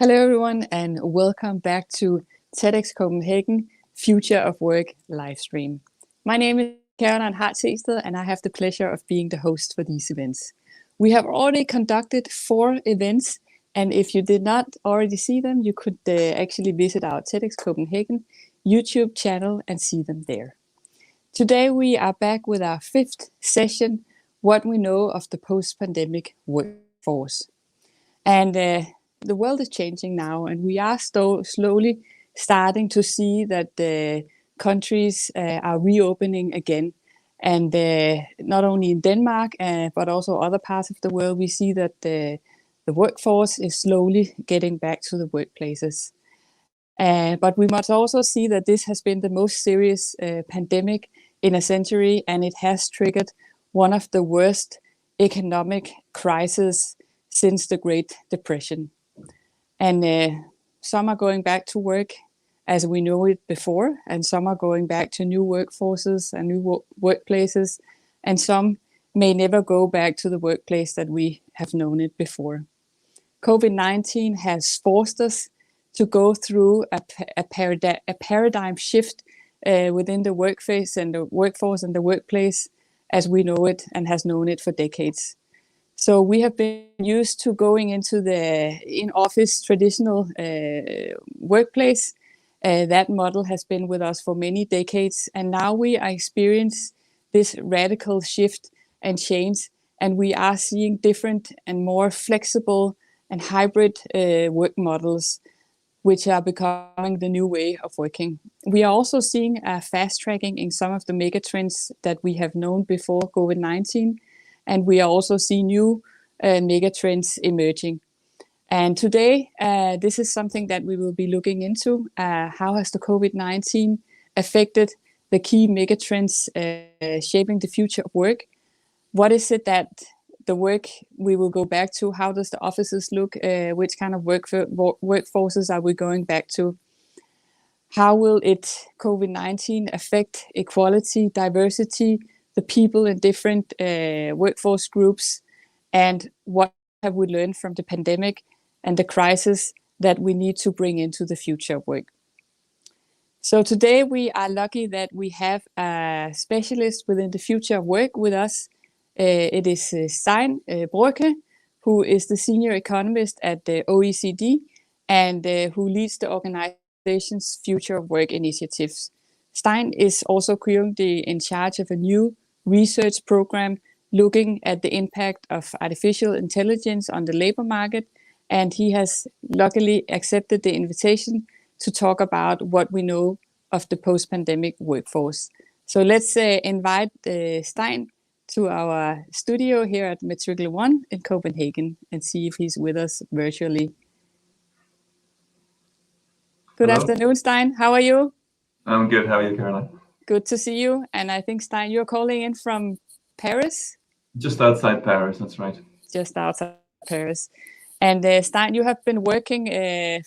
Hello everyone and welcome back to TEDx Copenhagen Future of Work livestream. My name is Caroline Hartsted and I have the pleasure of being the host for these events. We have already conducted 4 events, and if you did not already see them, you could actually visit our TEDx Copenhagen YouTube channel and see them there. Today we are back with our 5th session, What We Know of the Post-Pandemic Workforce. And the world is changing now, and we are slowly starting to see that the countries are reopening again. And not only in Denmark, but also other parts of the world, we see that the workforce is slowly getting back to the workplaces. But we must also see that this has been the most serious pandemic in a century, and it has triggered one of the worst economic crises since the Great Depression. And some are going back to work as we know it before, and some are going back to new workforces and new workplaces, and some may never go back to the workplace that we have known it before. COVID-19 has forced us to go through a paradigm shift within the workforce and the workplace as we know it and has known it for decades. So we have been used to going into the in-office traditional workplace. That model has been with us for many decades, and now we are experiencing this radical shift and change, and we are seeing different and more flexible and hybrid work models, which are becoming the new way of working. We are also seeing a fast tracking in some of the megatrends that we have known before COVID-19, and we are also seeing new megatrends emerging. And today, this is something that we will be looking into. How has the COVID-19 affected the key megatrends shaping the future of work? What is it that the work we will go back to? How does the offices look? Which kind of workforces are we going back to? How will COVID-19 affect equality, diversity, the people in different workforce groups, and what have we learned from the pandemic and the crisis that we need to bring into the future of work? So today we are lucky that we have a specialist within the future of work with us. It is Stein Brøke, who is the senior economist at the OECD and who leads the organization's future of work initiatives. Stein is also currently in charge of a new research program looking at the impact of artificial intelligence on the labor market, and he has luckily accepted the invitation to talk about what we know of the post-pandemic workforce. So let's invite Stein to our studio here at Matricle 1 in Copenhagen and see if he's with us virtually. Good Hello. afternoon, Stein. How are you? I'm good. How are you, Caroline? Good to see you. And I think, Stein, you're calling in from Paris? Just outside Paris, that's right. Just outside Paris. And Stein, you have been working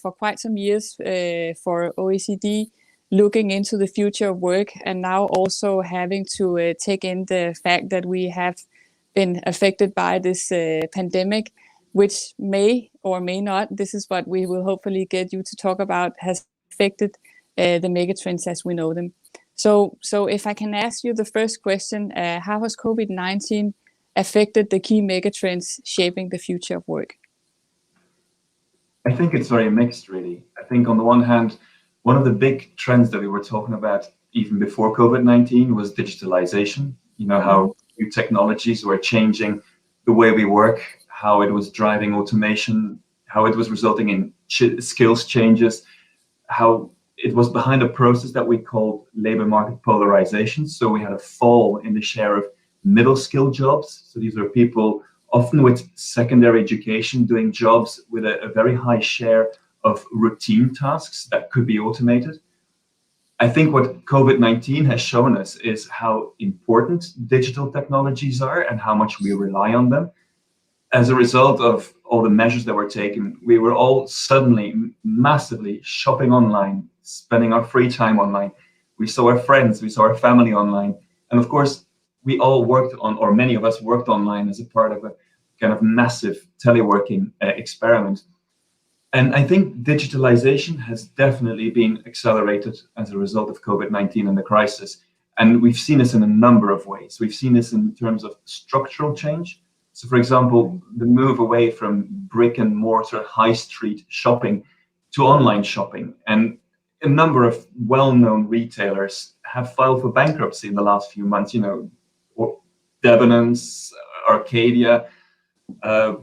for quite some years for OECD, looking into the future of work, and now also having to take in the fact that we have been affected by this pandemic, which may or may not, this is what we will hopefully get you to talk about, has affected the megatrends as we know them. So if I can ask you the first question, how has COVID-19 affected the key megatrends shaping the future of work? I think it's very mixed, really. I think on the one hand, one of the big trends that we were talking about even before COVID-19 was digitalization. You know, how new technologies were changing the way we work, how it was driving automation, how it was resulting in skills changes, how it was behind a process that we called labor market polarization. So we had a fall in the share of middle skill jobs. So these were people often with secondary education doing jobs with a very high share of routine tasks that could be automated. I think what COVID-19 has shown us is how important digital technologies are and how much we rely on them. As a result of all the measures that were taken, we were all suddenly massively shopping online, spending our free time online. We saw our friends, we saw our family online. And of course, we all worked on, or many of us worked online as a part of a kind of massive teleworking experiment. And I think digitalization has definitely been accelerated as a result of COVID-19 and the crisis. And we've seen this in a number of ways. We've seen this in terms of structural change. So, for example, the move away from brick and mortar high street shopping to online shopping. And a number of well-known retailers have filed for bankruptcy in the last few months, Debenhams, Arcadia,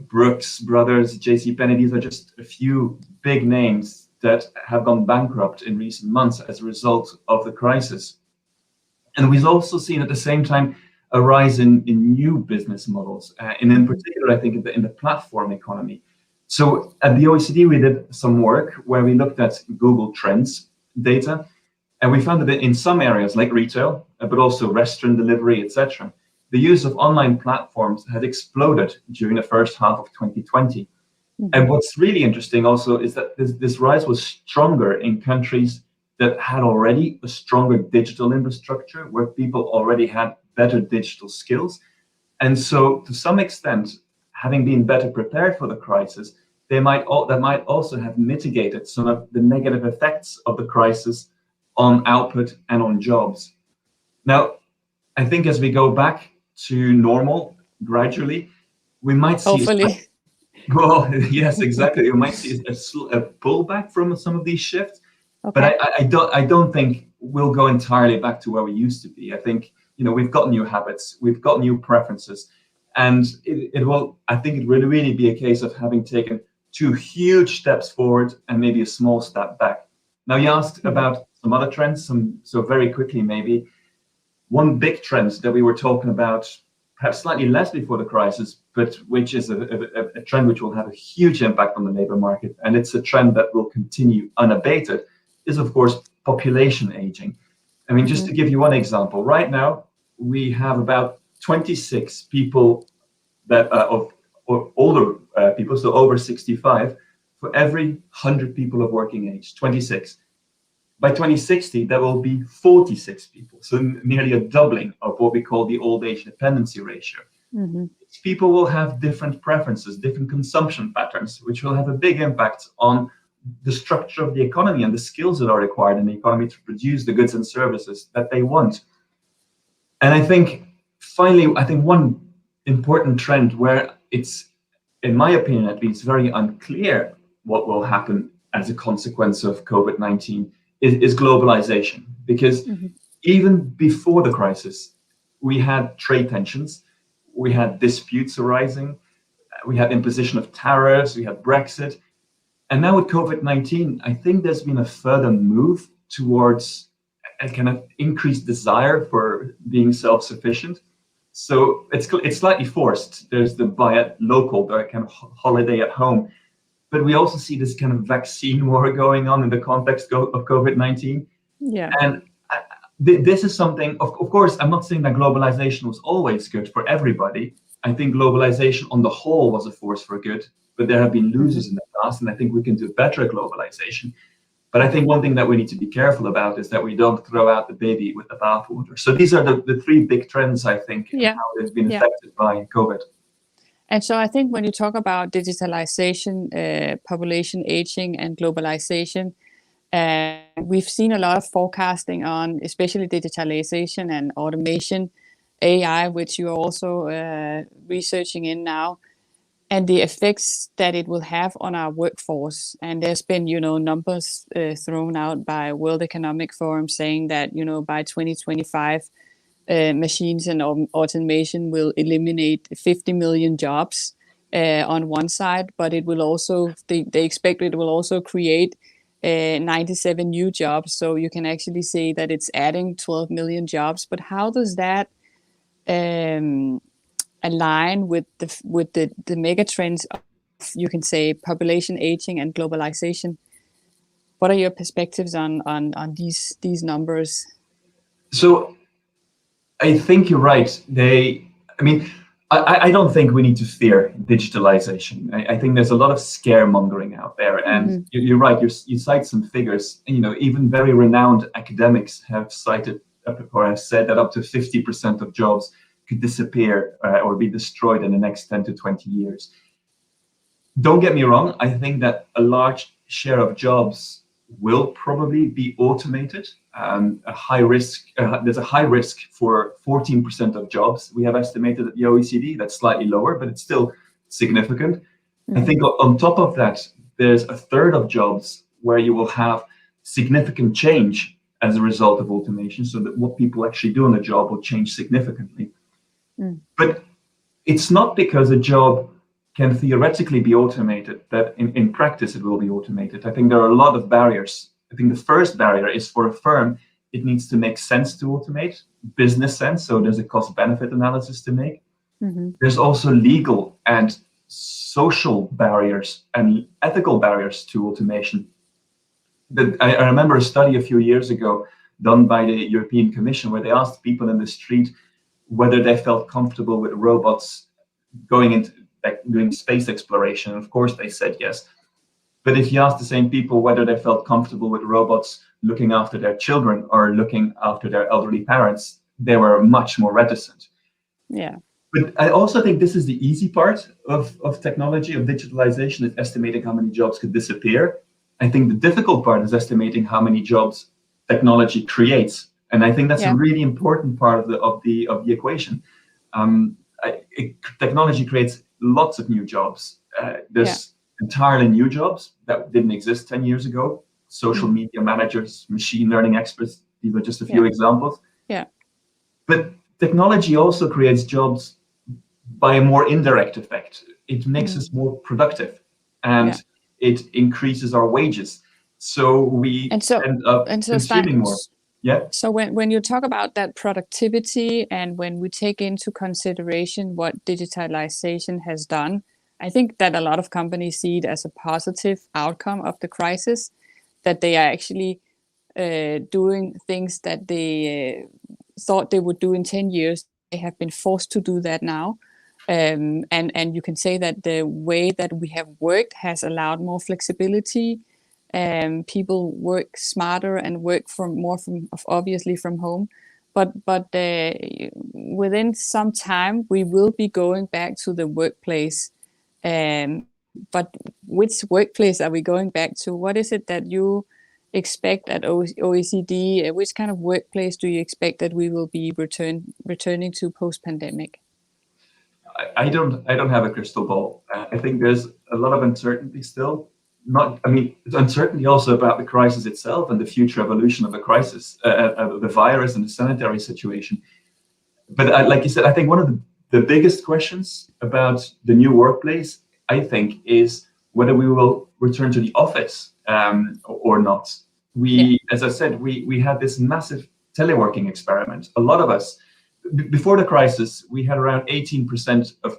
Brooks Brothers, JCPenney. These are just a few big names that have gone bankrupt in recent months as a result of the crisis. And we've also seen at the same time a rise in new business models, and in particular, I think in the platform economy. So at the OECD, we did some work where we looked at Google Trends data, and we found that in some areas like retail, but also restaurant delivery, etc., the use of online platforms had exploded during the first half of 2020. And what's really interesting also is that this rise was stronger in countries that had already a stronger digital infrastructure, where people already had better digital skills. And so to some extent, having been better prepared for the crisis, that might also have mitigated some of the negative effects of the crisis on output and on jobs. Now, I think as we go back to normal gradually, we might see hopefully. well, yes, exactly. We might see a pullback from some of these shifts, Okay. but I don't think we'll go entirely back to where we used to be. I think we've got new habits, we've got new preferences, and I think it will really be a case of having taken two huge steps forward and maybe a small step back. Now, you asked about some other trends, so very quickly maybe. One big trend that we were talking about, perhaps slightly less before the crisis, but which is a trend which will have a huge impact on the labor market, and it's a trend that will continue unabated, is of course population aging. I mean, just to give you one example, right now we have about 26 people that of older people, so over 65, for every 100 people of working age, 26. By 2060, there will be 46 people, so nearly a doubling of what we call the old age dependency ratio. People will have different preferences, different consumption patterns, which will have a big impact on the structure of the economy and the skills that are required in the economy to produce the goods and services that they want. And I think, finally, one important trend where it's, in my opinion at least, very unclear what will happen as a consequence of COVID-19 is globalization. Because even before the crisis, we had trade tensions, we had disputes arising, we had imposition of tariffs, we had Brexit. And now with COVID-19, I think there's been a further move towards a kind of increased desire for being self-sufficient. So it's slightly forced. There's the buy at local, the kind of holiday at home. But we also see this kind of vaccine war going on in the context of COVID-19. Yeah. And this is something, of course, I'm not saying that globalization was always good for everybody. I think globalization on the whole was a force for good, but there have been losers in the past, and I think we can do better at globalization. But I think one thing that we need to be careful about is that we don't throw out the baby with the bathwater. So these are the three big trends, I think, and how they've been affected by COVID. And so I think when you talk about digitalization, population aging, and globalization, we've seen a lot of forecasting on especially digitalization and automation, AI, which you're also researching in now, and the effects that it will have on our workforce. And there's been, numbers thrown out by World Economic Forum saying that, by 2025, machines and automation will eliminate 50 million jobs on one side, but it will also, they expect it will also create 97 new jobs. So you can actually say that it's adding 12 million jobs. But how does that align with the megatrends of, you can say, population aging and globalization? What are your perspectives on these numbers? So I think you're right. I don't think we need to fear digitalization. I think there's a lot of scaremongering out there, and you're right. You cite some figures. Even very renowned academics have cited or have said that up to 50% of jobs could disappear or be destroyed in the next 10 to 20 years. Don't get me wrong, I think that a large share of jobs will probably be automated. There's a high risk for 14% of jobs we have estimated at the OECD. That's slightly lower, but it's still significant. I think on top of that, there's a third of jobs where you will have significant change as a result of automation, so that what people actually do on the job will change significantly. But it's not because a job can theoretically be automated that in practice it will be automated. I think there are a lot of barriers. I think the first barrier is for a firm, it needs to make sense to automate, business sense, so there's a cost-benefit analysis to make. There's also legal and social barriers and ethical barriers to automation. I remember a study a few years ago done by the European Commission where they asked people in the street whether they felt comfortable with robots going into doing space exploration. Of course, they said yes. But if you ask the same people whether they felt comfortable with robots looking after their children or looking after their elderly parents, they were much more reticent. Yeah. But I also think this is the easy part of technology, of digitalization, is estimating how many jobs could disappear. I think the difficult part is estimating how many jobs technology creates. And I think that's a really important part of the equation. Technology creates lots of new jobs. There's entirely new jobs that didn't exist 10 years ago. Social media managers, machine learning experts, these are just a few examples. Yeah. But technology also creates jobs by a more indirect effect. It makes us more productive, and it increases our wages. So we end up consuming more. Yeah. So when you talk about that productivity, and when we take into consideration what digitalization has done, I think that a lot of companies see it as a positive outcome of the crisis, that they are actually doing things that they thought they would do in 10 years. They have been forced to do that now. And you can say that the way that we have worked has allowed more flexibility. People work smarter and work obviously from home. But within some time, we will be going back to the workplace. But which workplace are we going back to? What is it that you expect at OECD? Which kind of workplace do you expect that we will be returning to post-pandemic? I don't have a crystal ball. I think there's a lot of uncertainty still. It's uncertainty also about the crisis itself and the future evolution of the crisis, the virus and the sanitary situation. But like you said, I think one of the biggest questions about the new workplace, I think, is whether we will return to the office or not. As I said, we had this massive teleworking experiment. A lot of us, before the crisis, we had around 18% of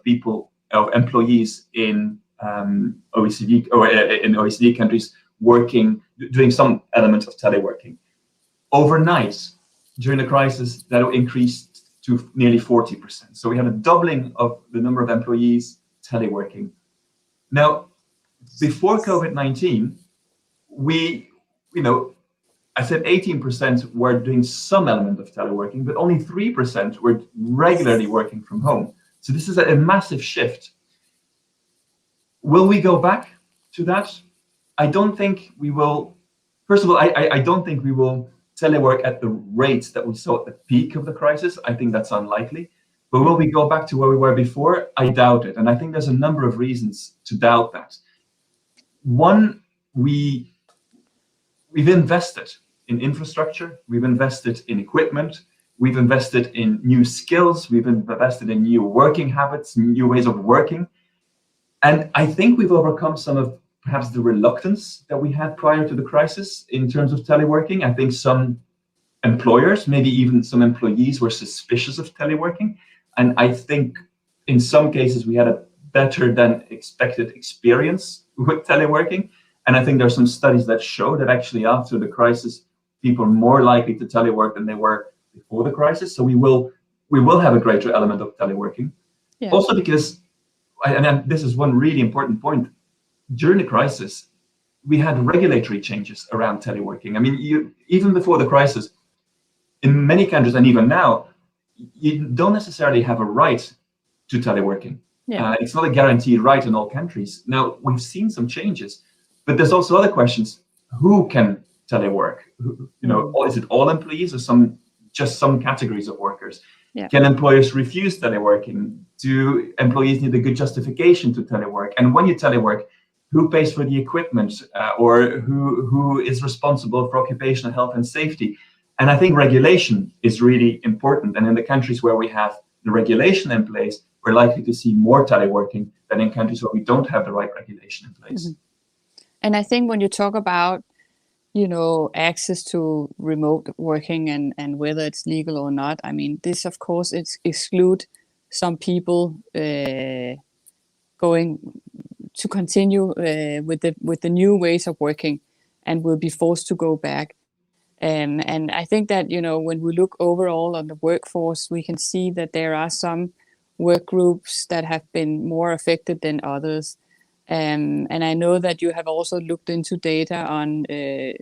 employees in OECD or in OECD countries doing some element of teleworking. Overnight, during the crisis, that increased to nearly 40%. So we had a doubling of the number of employees teleworking. Now, before COVID-19, I said 18% were doing some element of teleworking, but only 3% were regularly working from home. So this is a massive shift. Will we go back to that? I don't think we will. First of all, I don't think we will telework at the rates that we saw at the peak of the crisis. I think that's unlikely. But will we go back to where we were before? I doubt it. And I think there's a number of reasons to doubt that. One, we've invested in infrastructure, we've invested in equipment, we've invested in new skills, we've invested in new working habits, new ways of working. And I think we've overcome some of perhaps the reluctance that we had prior to the crisis in terms of teleworking. I think some employers, maybe even some employees, were suspicious of teleworking. And I think in some cases we had a better than expected experience with teleworking. And I think there are some studies that show that actually after the crisis, people are more likely to telework than they were before the crisis. So we will have a greater element of teleworking. Yeah. Also because, and this is one really important point, during the crisis, we had regulatory changes around teleworking. I mean, even before the crisis, in many countries, and even now, you don't necessarily have a right to teleworking. Yeah. It's not a guaranteed right in all countries. Now, we've seen some changes, but there's also other questions. Who can telework? Is it all employees or just some categories of workers? Yeah. Can employers refuse teleworking? Do employees need a good justification to telework? And when you telework, who pays for the equipment, or who is responsible for occupational health and safety? And I think regulation is really important. And in the countries where we have the regulation in place, we're likely to see more teleworking than in countries where we don't have the right regulation in place. And I think when you talk about, access to remote working and whether it's legal or not, I mean, this, of course, exclude some people going to continue with the new ways of working and will be forced to go back. And I think that, when we look overall on the workforce, we can see that there are some work groups that have been more affected than others. And I know that you have also looked into data on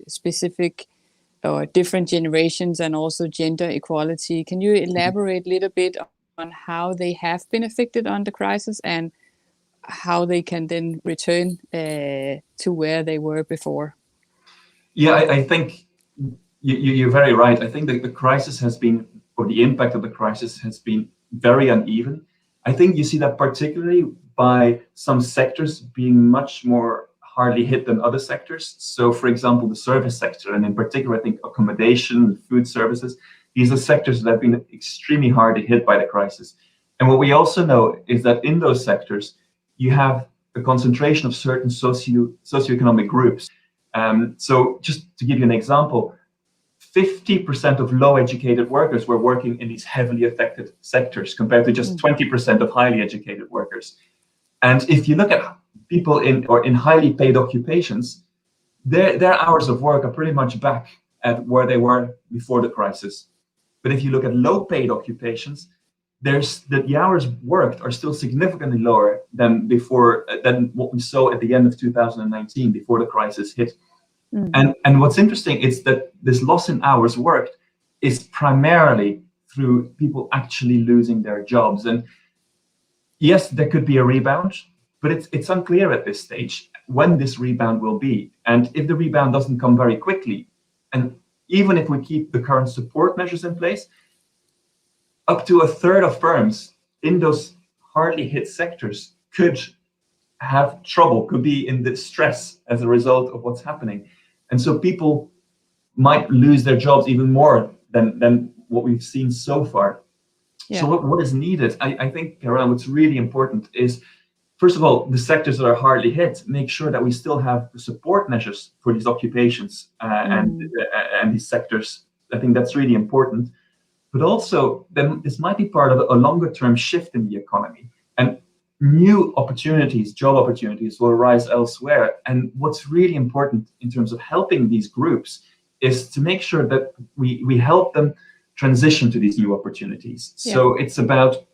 specific or different generations and also gender equality. Can you elaborate a little bit on how they have been affected on the crisis and how they can then return to where they were before? Yeah, I think you're very right. I think that the crisis has been, or the impact of the crisis has been very uneven. I think you see that particularly by some sectors being much more hardly hit than other sectors. So, for example, the service sector, and in particular, I think accommodation, food services, these are sectors that have been extremely hardly hit by the crisis. And what we also know is that in those sectors, you have a concentration of certain socioeconomic groups. So just to give you an example, 50% of low-educated workers were working in these heavily affected sectors compared to just 20% of highly educated workers. And if you look at people in highly paid occupations, their hours of work are pretty much back at where they were before the crisis. But if you look at low-paid occupations, the hours worked are still significantly lower than what we saw at the end of 2019, before the crisis hit. And what's interesting is that this loss in hours worked is primarily through people actually losing their jobs. And yes, there could be a rebound, but it's unclear at this stage when this rebound will be. And if the rebound doesn't come very quickly, and even if we keep the current support measures in place, up to a third of firms in those hardly hit sectors could have trouble, could be in distress as a result of what's happening. And so people might lose their jobs even more than what we've seen so far. Yeah. So what is needed? I think, Caroline, what's really important is, first of all, the sectors that are hardly hit, make sure that we still have the support measures for these occupations and these sectors. I think that's really important. But also, then this might be part of a longer-term shift in the economy, and new opportunities, job opportunities, will arise elsewhere. And what's really important in terms of helping these groups is to make sure that we help them transition to these new opportunities. Yeah. So it's about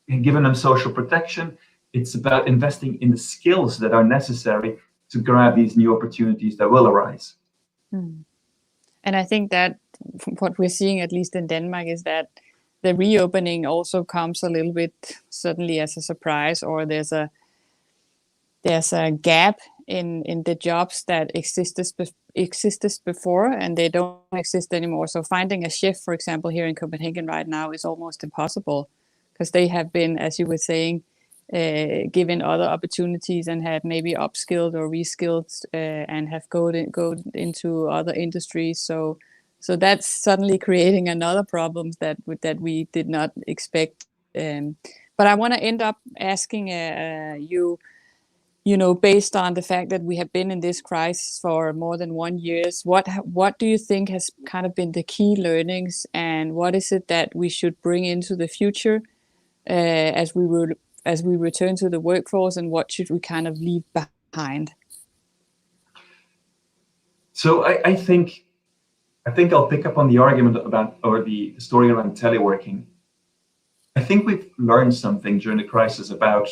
giving them social protection. It's about investing in the skills that are necessary to grab these new opportunities that will arise. And I think that what we're seeing, at least in Denmark, is that the reopening also comes a little bit suddenly as a surprise, or there's a gap in the jobs that existed before, and they don't exist anymore. So finding a shift, for example, here in Copenhagen right now is almost impossible, because they have been, as you were saying, given other opportunities and had maybe upskilled or reskilled and have go into other industries. So that's suddenly creating another problem that we did not expect. But I want to end up asking you, based on the fact that we have been in this crisis for more than 1 year, what do you think has kind of been the key learnings, and what is it that we should bring into the future as we return to the workforce, and what should we kind of leave behind? So I think I'll pick up on the argument about, or the story around teleworking. I think we've learned something during the crisis about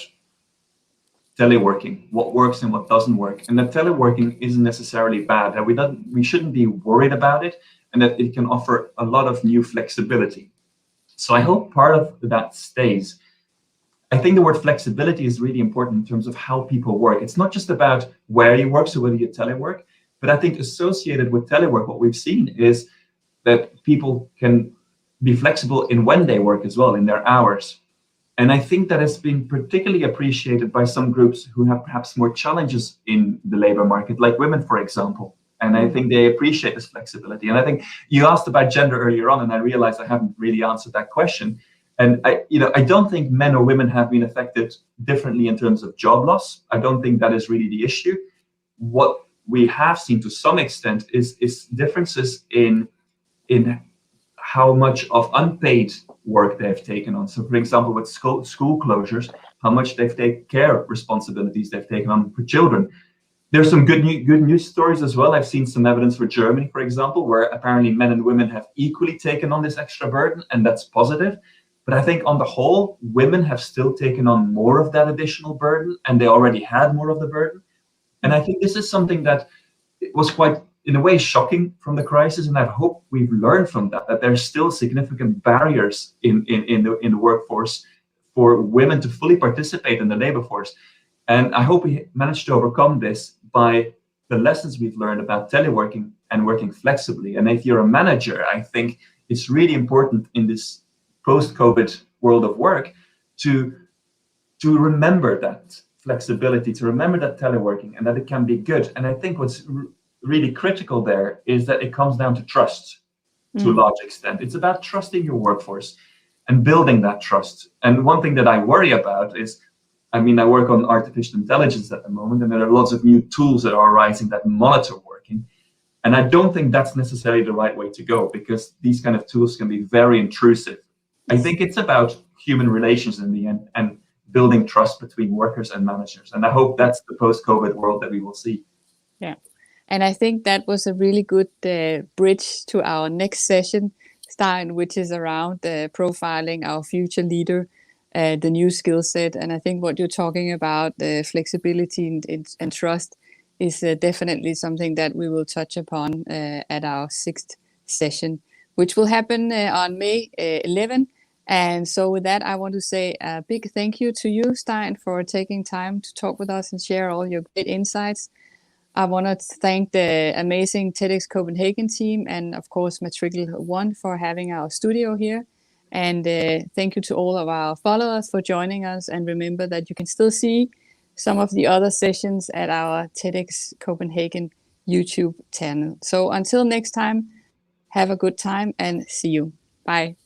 teleworking, what works and what doesn't work, and that teleworking isn't necessarily bad, that we shouldn't be worried about it, and that it can offer a lot of new flexibility. So I hope part of that stays. I think the word flexibility is really important in terms of how people work. It's not just about where you work, so whether you telework, but I think associated with telework, what we've seen is that people can be flexible in when they work as well, in their hours. And I think that has been particularly appreciated by some groups who have perhaps more challenges in the labor market, like women, for example. And I think they appreciate this flexibility. And I think you asked about gender earlier on, and I realized I haven't really answered that question. And I don't think men or women have been affected differently in terms of job loss. I don't think that is really the issue. What we have seen to some extent is differences in how much of unpaid work they've taken on. So, for example, with school closures, how much they've taken care responsibilities they've taken on for children. There's some good news stories as well. I've seen some evidence for Germany, for example, where apparently men and women have equally taken on this extra burden, and that's positive. But I think on the whole, women have still taken on more of that additional burden, and they already had more of the burden. And I think this is something that was quite, in a way, shocking from the crisis. And I hope we've learned from that there's still significant barriers in the workforce for women to fully participate in the labor force. And I hope we managed to overcome this by the lessons we've learned about teleworking and working flexibly. And if you're a manager, I think it's really important in this post-COVID world of work to remember that flexibility, to remember that teleworking and that it can be good. And I think what's really critical there is that it comes down to trust to a large extent. It's about trusting your workforce and building that trust. And one thing that I worry about is, I work on artificial intelligence at the moment, and there are lots of new tools that are arising that monitor working. And I don't think that's necessarily the right way to go, because these kind of tools can be very intrusive. I think it's about human relations in the end and building trust between workers and managers. And I hope that's the post-COVID world that we will see. Yeah. And I think that was a really good bridge to our next session, Stein, which is around profiling our future leader, the new skill set. And I think what you're talking about, the flexibility and trust, is definitely something that we will touch upon at our 6th session, which will happen on May 11. And so with that, I want to say a big thank you to you, Stein, for taking time to talk with us and share all your great insights. I want to thank the amazing TEDx Copenhagen team and, of course, Matricle 1 for having our studio here. And thank you to all of our followers for joining us. And remember that you can still see some of the other sessions at our TEDx Copenhagen YouTube channel. So until next time, have a good time and see you. Bye.